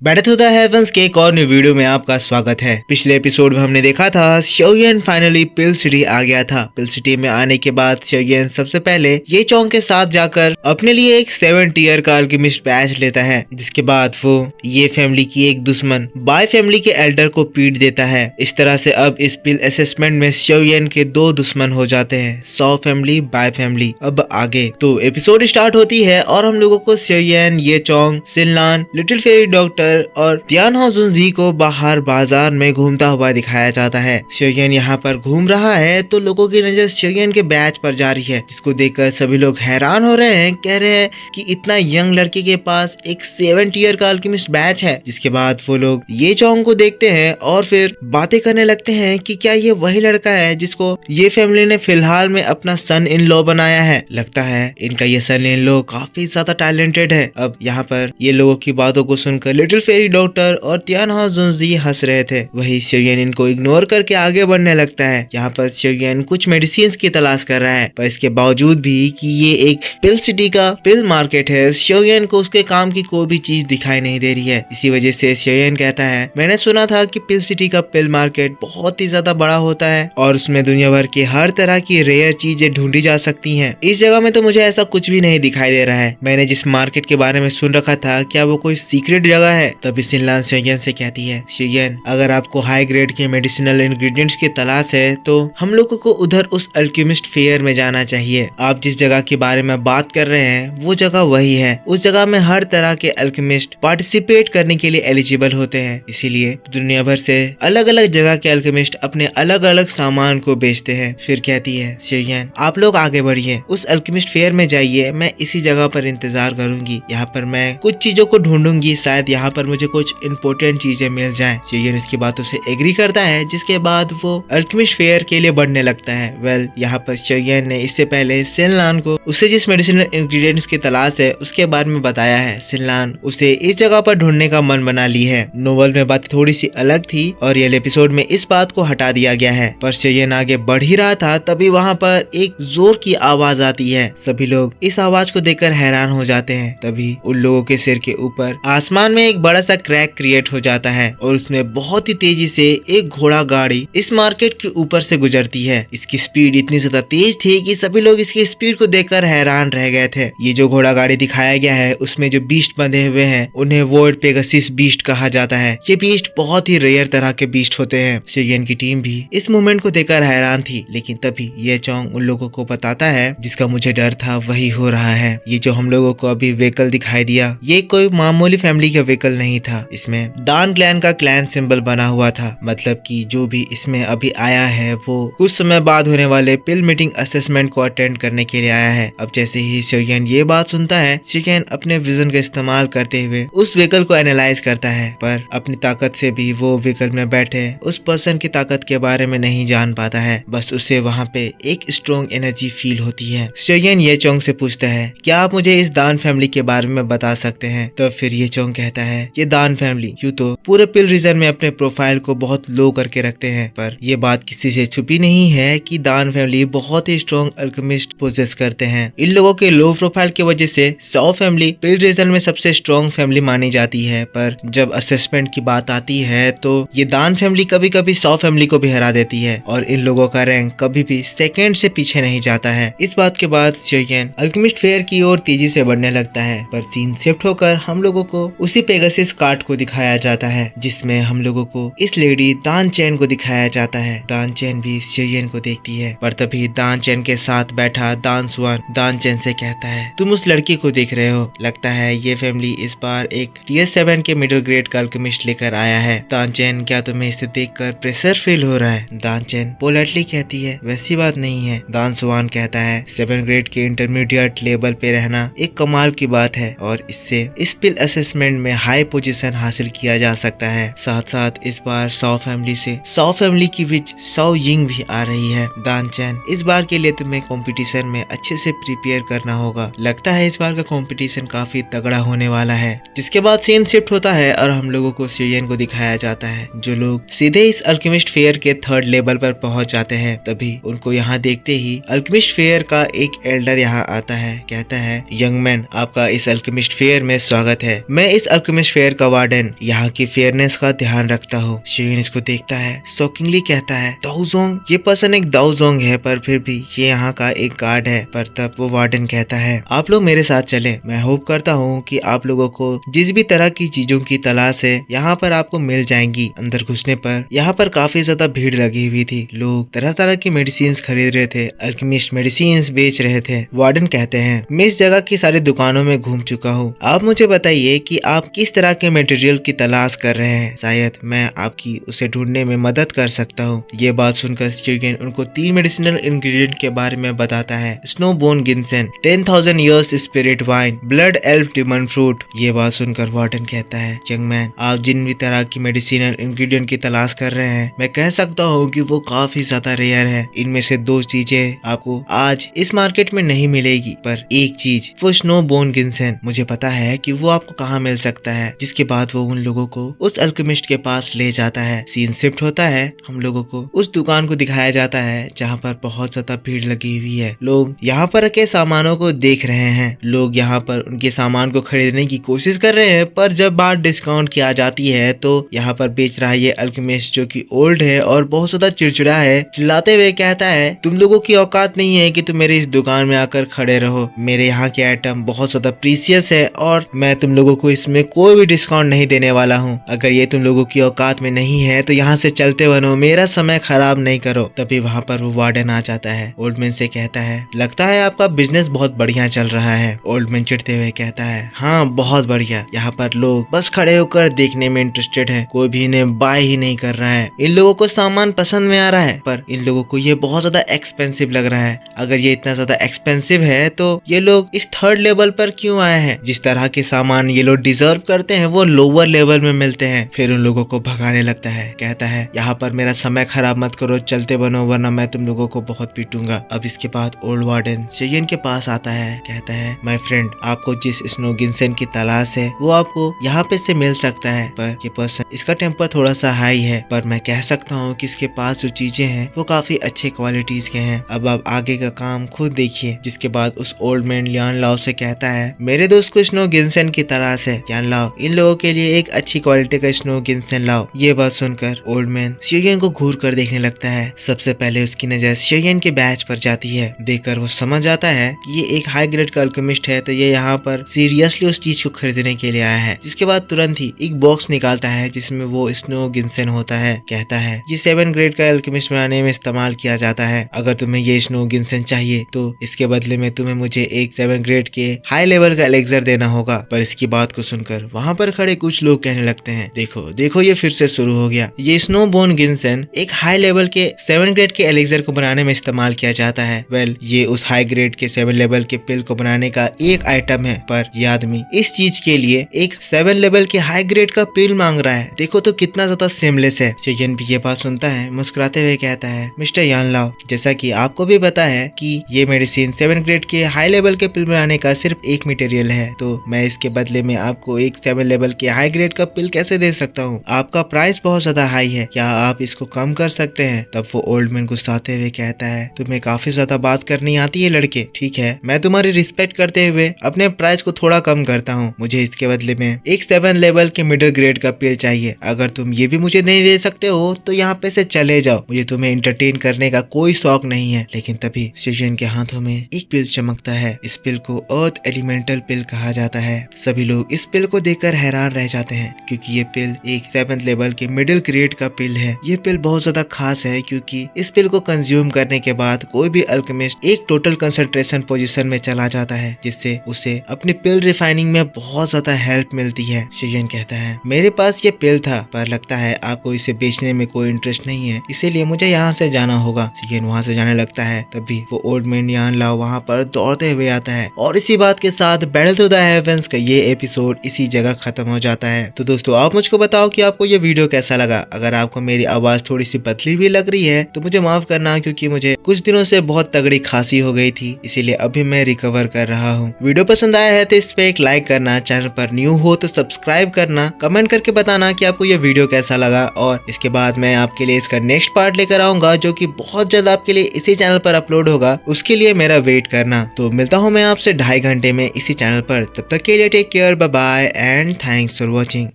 Battle to the heavens के एक और न्यू वीडियो में आपका स्वागत है। पिछले एपिसोड में हमने देखा था शोयन फाइनली पिल सिटी आ गया था। पिल सिटी में आने के बाद शोयन सबसे पहले ये चोंग के साथ जाकर अपने लिए एक 7 टियर का अल्केमिस्ट बैच लेता है, जिसके बाद वो ये फैमिली की एक दुश्मन बाय फैमिली के एल्डर को पीट देता है। इस तरह से अब इस पिल असेसमेंट में शोयन के दो दुश्मन हो जाते हैं, सौ फैमिली बाय फैमिली। अब आगे तो एपिसोड स्टार्ट होती है और हम लोगों को शोयन, ये चोंग, सिनलान, लिटिल फेरी डॉक्टर और तियानहो जुनजी को बाहर बाजार में घूमता हुआ दिखाया जाता है। शोयन यहाँ पर घूम रहा है तो लोगों की नजर शोयन के बैच पर जा रही है, जिसको देखकर सभी लोग हैरान हो रहे हैं। कह रहे हैं कि इतना यंग लड़के के पास एक 7 टियर का अल्केमिस्ट बैच है। जिसके बाद वो लोग ये चोंग को देखते हैं और फिर बातें करने लगते हैं कि क्या ये वही लड़का है जिसको ये फैमिली ने फिलहाल में अपना सन इन लॉ बनाया है। लगता है इनका ये सन इन लॉ काफी ज्यादा टैलेंटेड है। अब यहाँ पर ये लोगों की बातों को सुनकर लिटिल फेरी डॉक्टर और तियानहो जुनजी हंस रहे थे। वही शोयन इनको इग्नोर करके आगे बढ़ने लगता है। यहाँ पर शोयन कुछ मेडिसिन की तलाश कर रहा है, पर इसके बावजूद भी कि ये एक पिल सिटी का पिल मार्केट है, शोयन को उसके काम की कोई भी चीज दिखाई नहीं दे रही है। इसी वजह से शोयन कहता है, मैंने सुना था कि पिल सिटी का पिल मार्केट बहुत ही ज्यादा बड़ा होता है और उसमें दुनिया भर की हर तरह की रेयर चीजें ढूंढी जा सकती हैं। इस जगह में तो मुझे ऐसा कुछ भी नहीं दिखाई दे रहा है। मैंने जिस मार्केट के बारे में सुन रखा था, क्या वो कोई सीक्रेट जगह है? तभी सिनलान शोयन से कहती है, शोयन अगर आपको हाई ग्रेड के मेडिसिनल इंग्रेडिएंट्स की तलाश है तो हम लोगों को उधर उस अल्केमिस्ट फेयर में जाना चाहिए। आप जिस जगह के बारे में बात कर रहे हैं वो जगह वही है। उस जगह में हर तरह के अल्केमिस्ट पार्टिसिपेट करने के लिए एलिजिबल होते हैं, इसीलिए दुनिया भर से अलग अलग जगह के अल्केमिस्ट अपने अलग अलग सामान को बेचते हैं। फिर कहती है, शोयन आप लोग आगे बढ़िए, उस अल्केमिस्ट फेयर में जाइए, मैं इसी जगह पर इंतजार करूंगी। यहाँ पर मैं कुछ चीजों को ढूंढूंगी, शायद यहाँ पर मुझे कुछ इंपॉर्टेंट चीजें मिल जाएं। शोयन इसकी बातों से एग्री करता है, जिसके बाद वो अल्केमिस्ट फेयर के लिए बढ़ने लगता है। यहाँ पर शोयन ने इससे पहले सिनलान को उसे जिस मेडिसिनल इंग्रेडिएंट्स की तलाश है उसके बारे में बताया है। सिनलान उसे इस जगह पर ढूंढने का मन बना ली है। नोवेल में बात थोड़ी सी अलग थी और ये एपिसोड में इस बात को हटा दिया गया है। पर शोयन आगे बढ़ ही रहा था, तभी वहाँ पर एक जोर की आवाज आती है। सभी लोग इस आवाज को देखकर हैरान हो जाते हैं। तभी उन लोगों के सिर के ऊपर आसमान में एक बड़ा सा क्रैक क्रिएट हो जाता है और उसमें बहुत ही तेजी से एक घोड़ा गाड़ी इस मार्केट के ऊपर से गुजरती है। इसकी स्पीड इतनी ज्यादा तेज थी कि सभी लोग इसकी स्पीड को देखकर हैरान रह गए थे। ये जो घोड़ा गाड़ी दिखाया गया है उसमें जो बीस्ट बंधे हुए हैं उन्हें वोर्ड पेगासस बीस्ट कहा जाता है। ये बीस्ट बहुत ही रेयर तरह के बीस्ट होते हैं। शोयन की टीम भी इस मूवमेंट को देखकर हैरान थी, लेकिन तभी ये चोंग उन लोगों को बताता है जिसका मुझे डर था वही हो रहा है। ये जो हम लोगों को अभी व्हीकल दिखाई दिया, ये कोई मामूली फैमिली का व्हीकल नहीं था। इसमें दान क्लैन का क्लैन सिंबल बना हुआ था। मतलब कि जो भी इसमें अभी आया है वो कुछ समय बाद होने वाले पिल मीटिंग असेसमेंट को अटेंड करने के लिए आया है। अब जैसे ही शोयन ये बात सुनता है, शोयन अपने विजन का इस्तेमाल करते हुए उस व्हीकल को एनालाइज करता है, पर अपनी ताकत से भी वो व्हीकल में बैठे उस पर्सन की ताकत के बारे में नहीं जान पाता है। बस उसे वहाँ पे एक स्ट्रॉन्ग एनर्जी फील होती है। शोयन ये चोंग से पूछता है, क्या आप मुझे इस दान फैमिली के बारे में बता सकते हैं? तो फिर ये चोंग कहता है, ये दान फैमिली यूँ तो पूरे पिल रीजन में अपने प्रोफाइल को बहुत लो करके रखते हैं, पर ये बात किसी से छुपी नहीं है कि दान फैमिली बहुत ही स्ट्रॉन्ग अल्केमिस्ट पोजेस करते हैं। इन लोगों के लो प्रोफाइल की वजह से सौ फैमिली पिल रीजन में सबसे स्ट्रॉन्ग फैमिली मानी जाती है, पर जब असेसमेंट की बात आती है तो ये दान फैमिली कभी कभी सौ फैमिली को भी हरा देती है और इन लोगों का रैंक कभी भी सेकेंड से पीछे नहीं जाता है। इस बात के बाद शोयन अल्केमिस्ट फेयर की ओर तेजी से बढ़ने लगता है, पर सीन शिफ्ट होकर हम लोगों को उसी पेगासस कार्ट को दिखाया जाता है, जिसमें हम लोगों को इस लेडी दान चैन को दिखाया जाता है। दान चैन भी शोयन को देखती है, पर तभी दान चैन के साथ बैठा दान स्वान दान चैन से कहता है, तुम उस लड़की को देख रहे हो? लगता है ये फैमिली इस बार एक टियर 7 के मिडिल ग्रेड का अल्केमिस्ट लेकर आया है। दान चैन, क्या तुम्हें इसे देखकर प्रेशर फील हो रहा है? दान चैन पोलाइटली कहती है, वैसी बात नहीं है। दान स्वान कहता है, 7 ग्रेड के इंटरमीडिएट लेवल पे रहना एक कमाल की बात है और इससे इस पिल असेसमेंट में हाई पोजीशन हासिल किया जा सकता है। साथ साथ इस बार 100 फैमिली से 100 फैमिली की बीच 100 यिंग भी आ रही है। दान चैन, इस बार के लिए तुम्हें कंपटीशन में अच्छे से प्रिपेयर करना होगा। लगता है इस बार का कंपटीशन काफी तगड़ा होने वाला है। जिसके बाद सीन शिफ्ट होता है और हम लोगों को शोयन को दिखाया जाता है, जो लोग सीधे इस अल्केमिस्ट फेयर के 3rd लेवल पर पहुंच जाते हैं। तभी उनको यहाँ देखते ही अल्केमिस्ट फेयर का एक एल्डर यहाँ आता है। कहता है, यंग मैन, आपका इस अल्केमिस्ट फेयर में स्वागत है। मैं इस अल्केमिस्ट फेयर का वार्डन यहाँ की फेयरनेस का ध्यान रखता हो। शोयन इसको देखता है, शॉकिंगली कहता है दाओजोंग, ये पर्सन एक दाओजोंग है पर फिर भी ये यहाँ का एक गार्ड है। पर तब वो वार्डन कहता है आप लोग मेरे साथ चले, मैं होप करता हूँ कि आप लोगों को जिस भी तरह की चीजों की तलाश है यहाँ पर आपको मिल जाएंगी। अंदर घुसने पर यहाँ पर काफी ज्यादा भीड़ लगी हुई थी, लोग तरह तरह की मेडिसिन खरीद रहे थे, अल्केमिस्ट मेडिसिन बेच रहे थे। वार्डन कहते हैं मैं इस जगह की सारी दुकानों में घूम चुका हूँ, आप मुझे बताइए कि आप किस तरह के मटेरियल की तलाश कर रहे हैं, शायद मैं आपकी उसे ढूंढने में मदद कर सकता हूँ। ये बात सुनकर शोयन उनको 3 मेडिसिनल इंग्रेडिएंट के बारे में बताता है, snow bone ginseng, 10,000 years spirit wine, blood elf demon fruit. ये बात सुनकर वार्डन कहता है यंग मैन, आप जिन भी तरह की मेडिसिनल इंग्रेडिएंट की तलाश कर रहे हैं मैं कह सकता हूँ कि वो काफी ज्यादा रेयर है। इनमें से 2 चीजें आपको आज इस मार्केट में नहीं मिलेगी, पर एक चीज वो स्नो बोन गिनसेन, मुझे पता है कि वो आपको कहाँ मिल सकता है। जिसके बाद वो उन लोगों को उस अल्केमिस्ट के पास ले जाता है। सीन शिफ्ट होता है, हम लोगों को उस दुकान को दिखाया जाता है जहाँ पर बहुत ज्यादा भीड़ लगी हुई है। लोग यहाँ पर रखे सामानों को देख रहे हैं, लोग यहाँ पर उनके सामान को खरीदने की कोशिश कर रहे हैं, पर जब बात डिस्काउंट की आ जाती है तो यहाँ पर बेच रहा है ये अल्केमिस्ट जो कि ओल्ड है और बहुत ज्यादा चिड़चिड़ा है, चिल्लाते हुए कहता है तुम लोगों की औकात नहीं है कि तुम मेरी इस दुकान में आकर खड़े रहो, मेरे यहाँ के आइटम बहुत ज्यादा प्रीसियस है और मैं तुम लोगों को इसमें कोई भी डिस्काउंट नहीं देने वाला हूँ। अगर ये तुम लोगों की औकात में नहीं है तो यहाँ से चलते बनो, मेरा समय खराब नहीं करो। तभी वहाँ पर वो वार्डन आ जाता है, ओल्डमैन से कहता है लगता है आपका बिजनेस बहुत बढ़िया चल रहा है। ओल्डमैन चिढ़ते हुए कहता है हाँ बहुत बढ़िया, यहाँ पर लोग बस खड़े होकर देखने में इंटरेस्टेड है, कोई भी इन्हें बाय ही नहीं कर रहा है। इन लोगों को सामान पसंद में आ रहा है पर इन लोगों को ये बहुत ज्यादा एक्सपेंसिव लग रहा है। अगर ये इतना ज्यादा एक्सपेंसिव है तो ये लोग इस 3rd लेवल पर क्यों आए हैं? जिस तरह के सामान ये लोग डिजर्व करते हैं वो लोअर लेवल में मिलते हैं। फिर उन लोगों को भगाने लगता है, कहता है यहाँ पर मेरा समय खराब मत करो, चलते बनो वरना मैं तुम लोगों को बहुत पीटूंगा। अब इसके बाद ओल्ड वार्डन शोयन के पास आता है, कहता है माय फ्रेंड, आपको जिस स्नो गिनसेन की तलाश है वो आपको यहाँ पे से मिल सकता है, पर ये पर्सन इसका टेम्पर थोड़ा सा हाई है, पर मैं कह सकता हूँ कि इसके पास जो चीजें हैं वो काफी अच्छे क्वालिटीज के हैं। अब आप आगे का काम खुद देखिए। जिसके बाद उस ओल्ड मैन यान लाओ से कहता है मेरे दोस्त को स्नो गिनसेन की तलाश है, यान लाओ इन लोगों के लिए एक अच्छी क्वालिटी का स्नो गिनसेन लाओ। ये बात सुनकर ओल्ड मैन शोयन को घूर कर देखने लगता है। सबसे पहले उसकी नजर शोयन के बैच पर जाती है, देखकर वो समझ आता है कि ये एक हाई ग्रेड का अल्केमिस्ट है तो ये यहाँ पर सीरियसली उस चीज को खरीदने के लिए आया है। जिसके बाद तुरंत ही एक बॉक्स निकालता है जिसमें वो स्नो गिनसेन होता है, कहता है ये 7 ग्रेड का अल्केमिस्ट बनाने में इस्तेमाल किया जाता है, अगर तुम्हें ये स्नो गिनसेन चाहिए तो इसके बदले में तुम्हें मुझे एक 7 ग्रेड के हाई लेवल का एलेक्सर देना होगा। पर इसकी बात को सुनकर वहाँ पर खड़े कुछ लोग कहने लगते हैं देखो देखो ये फिर से शुरू हो गया, ये स्नो बोन गिनसेन एक हाई लेवल के 7 ग्रेड के एलेक्सर को बनाने में इस्तेमाल किया जाता है। वेल ये उस हाई ग्रेड के 7 लेवल के पिल को बनाने का एक आइटम है, पर ये आदमी इस चीज के लिए एक 7 लेवल के हाई ग्रेड का पिल मांग रहा है, देखो तो कितना ज्यादा सेमलेस है। शोयन भी ये बात सुनता है, मुस्कुराते हुए कहता है मिस्टर यान लाओ, जैसा कि आपको भी पता है कि ये मेडिसिन 7 ग्रेड के हाई लेवल के पिल बनाने का सिर्फ एक मटेरियल है, तो मैं इसके बदले में आपको एक 7 लेवल के हाई ग्रेड का पिल कैसे दे सकता हूँ? आपका प्राइस बहुत ज्यादा हाई है, क्या आप इसको कम कर सकते हैं? तब वो ओल्ड मैन गुस्साते हुए कहता है तुम्हें काफी ज्यादा बात करनी आती है लड़के, ठीक है मैं तुम्हारी रिस्पेक्ट करते हुए अपने प्राइस को थोड़ा कम करता हूँ, मुझे इसके बदले में एक 7 लेवल के मिडिल ग्रेड का पिल चाहिए। अगर तुम ये भी मुझे नहीं दे सकते हो तो यहाँ पे से चले जाओ, मुझे तुम्हें एंटरटेन करने का कोई शौक नहीं है। लेकिन तभी शोयन के हाथों में एक पिल चमकता है, इस पिल को अर्थ एलिमेंटल पिल कहा जाता है। सभी लोग इस पिल को देखकर हैरान रह जाते हैं क्योंकि ये पिल एक 7 लेवल के मिडिल ग्रेड का पिल है। ये पिल बहुत ज्यादा खास है क्योंकि इस पिल को कंज्यूम करने के बाद कोई भी अल्केमिस्ट एक टोटल कंसंट्रेशन पोजीशन में चला जाता है, जिससे उसे अपनी पिल रिफाइनिंग में बहुत ज्यादा हेल्प मिलती है। शोयन कहता है मेरे पास ये पिल था पर लगता है आपको इसे बेचने में कोई इंटरेस्ट नहीं है, इसीलिए मुझे यहाँ से जाना होगा। शोयन वहाँ से जाने लगता है, तभी वो ओल्ड मैन यान लाओ वहाँ पर दौड़ते हुए आता है और इसी बात के साथ बैटल टू द हेवंस का ये एपिसोड इसी जगह खत्म हो जाता है। तो दोस्तों आप मुझको बताओ कि आपको ये वीडियो कैसा लगा। अगर आपको मेरी आवाज थोड़ी सी बदली हुई लग रही है तो मुझे माफ करना, क्योंकि मुझे कुछ दिनों से बहुत तगड़ी खांसी हो गई थी, इसीलिए अभी मैं रिकवर कर रहा हूँ। वीडियो पसंद आया है तो इस पे एक लाइक करना, चैनल पर न्यू हो तो सब्सक्राइब करना, कमेंट करके बताना कि आपको ये वीडियो कैसा लगा, और इसके बाद मैं आपके लिए इसका नेक्स्ट पार्ट लेकर आऊंगा जो कि बहुत जल्द आपके लिए इसी चैनल पर अपलोड होगा, उसके लिए मेरा वेट करना। तो मिलता हूँ मैं आपसे 2.5 घंटे में इसी चैनल पर, तब तक के लिए take care, bye bye and and thanks for watching.